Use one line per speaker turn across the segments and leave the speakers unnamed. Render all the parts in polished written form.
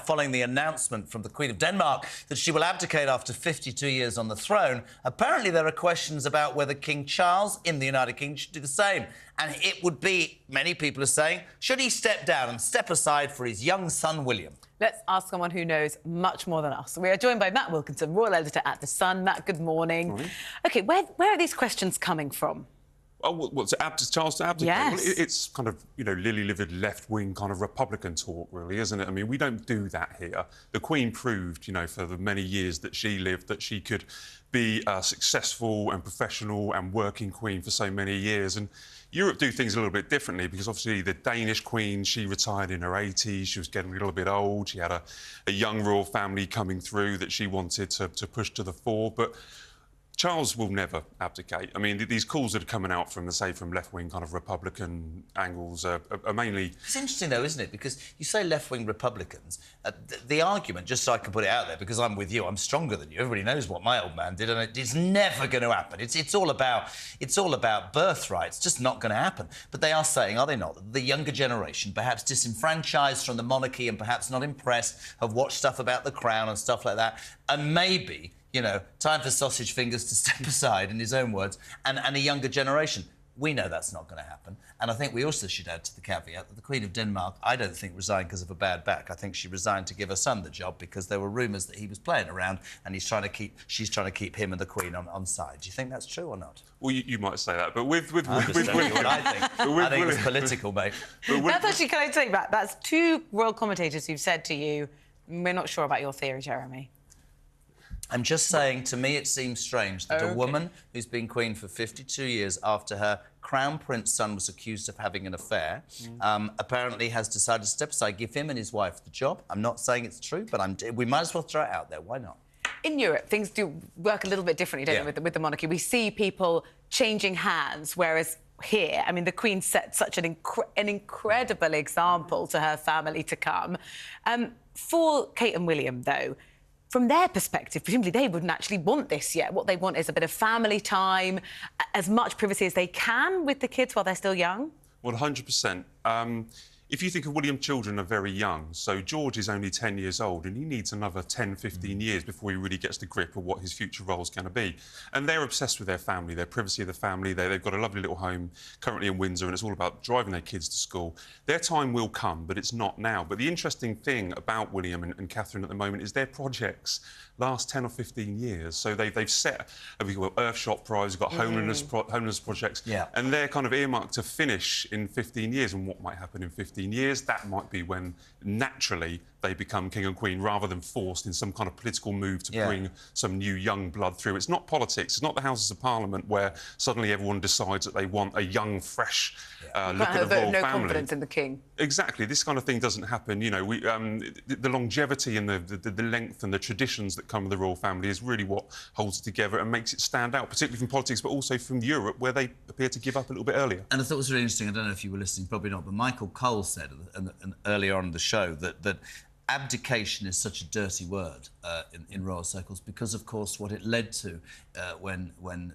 following the announcement from the Queen of Denmark that she will abdicate after 52 years on the throne. Apparently, there are questions about whether King Charles in the United Kingdom should do the same. And it would be, many people are saying, should he step down and step aside for his young son, William?
Let's ask someone who knows much more than us. We are joined by Matt Wilkinson, royal editor at The Sun. Matt, good morning.
Morning.
OK, where are these questions coming from?
Oh, what's Charles to abdicate?
Yes.
Well, it's kind of, lily-livered left-wing kind of Republican talk, really, isn't it? I mean, we don't do that here. The Queen proved, for the many years that she lived, that she could be a successful and professional and working Queen for so many years. And Europe do things a little bit differently because, obviously, the Danish Queen, she retired in her 80s. She was getting a little bit old. She had a young royal family coming through that she wanted to push to the fore. But Charles will never abdicate. I mean, these calls that are coming out from, from left-wing kind of Republican angles are mainly...
It's interesting, though, isn't it? Because you say left-wing Republicans. The argument, just so I can put it out there, because I'm with you, I'm stronger than you. Everybody knows what my old man did, and it's never going to happen. It's all about birthright. It's just not going to happen. But they are saying, are they not, the younger generation, perhaps disenfranchised from the monarchy and perhaps not impressed, have watched stuff about the Crown and stuff like that, and maybe... time for sausage fingers to step aside, in his own words, and a younger generation. We know that's not going to happen. And I think we also should add to the caveat that the Queen of Denmark, I don't think, resigned because of a bad back. I think she resigned to give her son the job because there were rumours that he was playing around and she's trying to keep him and the Queen on side. Do you think that's true or not?
Well, you might say that, but with
what I think it's political, mate.
That's actually, can I take that? That's two royal commentators who've said to you, we're not sure about your theory, Jeremy.
I'm just saying, to me, it seems strange that a woman who's been Queen for 52 years after her Crown Prince son was accused of having an affair, apparently has decided to step aside, give him and his wife the job. I'm not saying it's true, but we might as well throw it out there. Why not?
In Europe, things do work a little bit differently, don't they, with the monarchy? We see people changing hands, whereas here, I mean, the Queen set such an incredible example to her family to come. For Kate and William, though, from their perspective, presumably they wouldn't actually want this yet. What they want is a bit of family time, as much privacy as they can with the kids while they're still young.
Well, 100%. If you think of William's children are very young, so George is only 10 years old and he needs another 10, 15 years before he really gets the grip of what his future role is going to be. And they're obsessed with their family, their privacy of the family. They've got a lovely little home currently in Windsor and it's all about driving their kids to school. Their time will come, but it's not now. But the interesting thing about William and Catherine at the moment is their projects last 10 or 15 years. So they've set, we've got Earthshot Prize, we've got homeless projects, and they're kind of earmarked to finish in 15 years. And what might happen in 15 years, that might be when naturally they become king and queen rather than forced in some kind of political move to bring some new young blood through. It's not politics, it's not the Houses of Parliament where suddenly everyone decides that they want a young, fresh look at the royal family.
No confidence in the king.
Exactly. This kind of thing doesn't happen. The longevity and the length and the traditions that come with the royal family is really what holds it together and makes it stand out, particularly from politics, but also from Europe, where they appear to give up a little bit earlier.
And I thought it was really interesting, I don't know if you were listening, probably not, but Michael Cole said earlier on in the show that abdication is such a dirty word in royal circles because, of course, what it led to when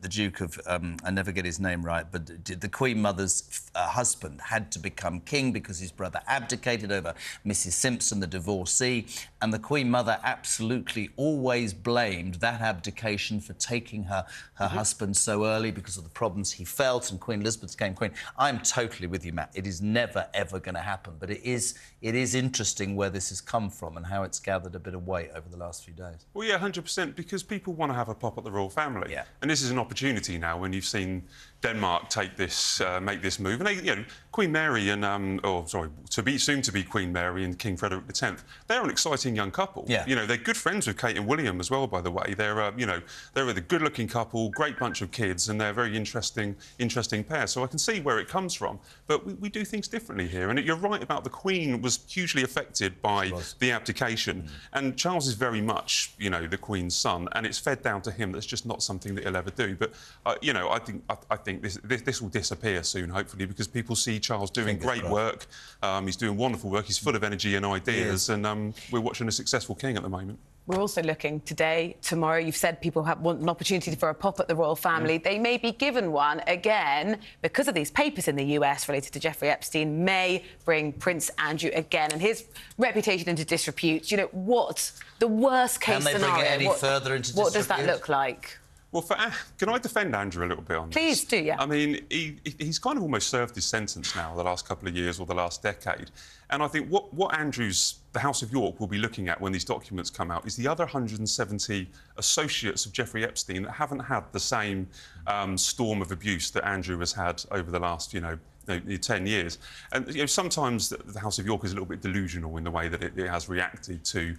the Duke of... I never get his name right, but the Queen Mother's husband had to become king because his brother abdicated over Mrs Simpson, the divorcee, and the Queen Mother absolutely always blamed that abdication for taking her husband so early because of the problems he felt, and Queen Elizabeth became Queen. I'm totally with you, Matt. It is never, ever going to happen, but it is interesting where this has come from and how it's gathered a bit of weight over the last few days.
Well, yeah, 100%, because people want to have a pop at the royal family.
Yeah.
And this is an opportunity now when you've seen Denmark take this, make this move. And they, Queen Mary and, soon to be Queen Mary and King Frederick X, they're an exciting young couple.
Yeah.
They're good friends with Kate and William as well, by the way. They're, they're a good-looking couple, great bunch of kids, and they're a very interesting pair. So I can see where it comes from. But we do things differently here. And you're right about the Queen was hugely affected by the abdication. And Charles is very much, the Queen's son, and it's fed down to him. That's just not something that he'll ever do. do. But you know, I think this will disappear soon, hopefully, because people see Charles doing great work. He's doing wonderful work. He's full of energy and ideas, and we're watching a successful king at the moment.
We're also looking today, tomorrow. You've said people want an opportunity for a pop at the royal family. They may be given one again because of these papers in the US related to Jeffrey Epstein may bring Prince Andrew again and his reputation into disrepute. You know, what's the worst case scenario?
Can they bring it any further into disrepute?
What does that look like?
Well, can I defend Andrew a little bit on this?
Please do, yeah.
I mean, he's kind of almost served his sentence now, the last couple of years or the last decade. And I think what the House of York will be looking at when these documents come out is the other 170 associates of Jeffrey Epstein that haven't had the same storm of abuse that Andrew has had over the last, 10 years. And sometimes the House of York is a little bit delusional in the way that it has reacted to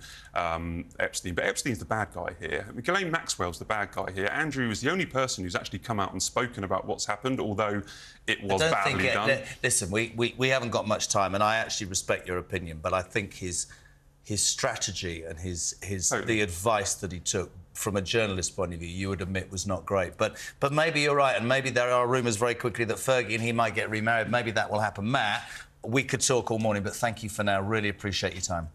Epstein. But Epstein's the bad guy here. I mean, Ghislaine Maxwell's the bad guy here. Andrew is the only person who's actually come out and spoken about what's happened, although it was badly done.
Listen, we haven't got much time, and I actually respect your opinion, but I think his strategy and the advice that he took from a journalist's point of view, you would admit was not great. But maybe you're right, and maybe there are rumours very quickly that Fergie and he might get remarried. Maybe that will happen. Matt, we could talk all morning, but thank you for now. Really appreciate your time.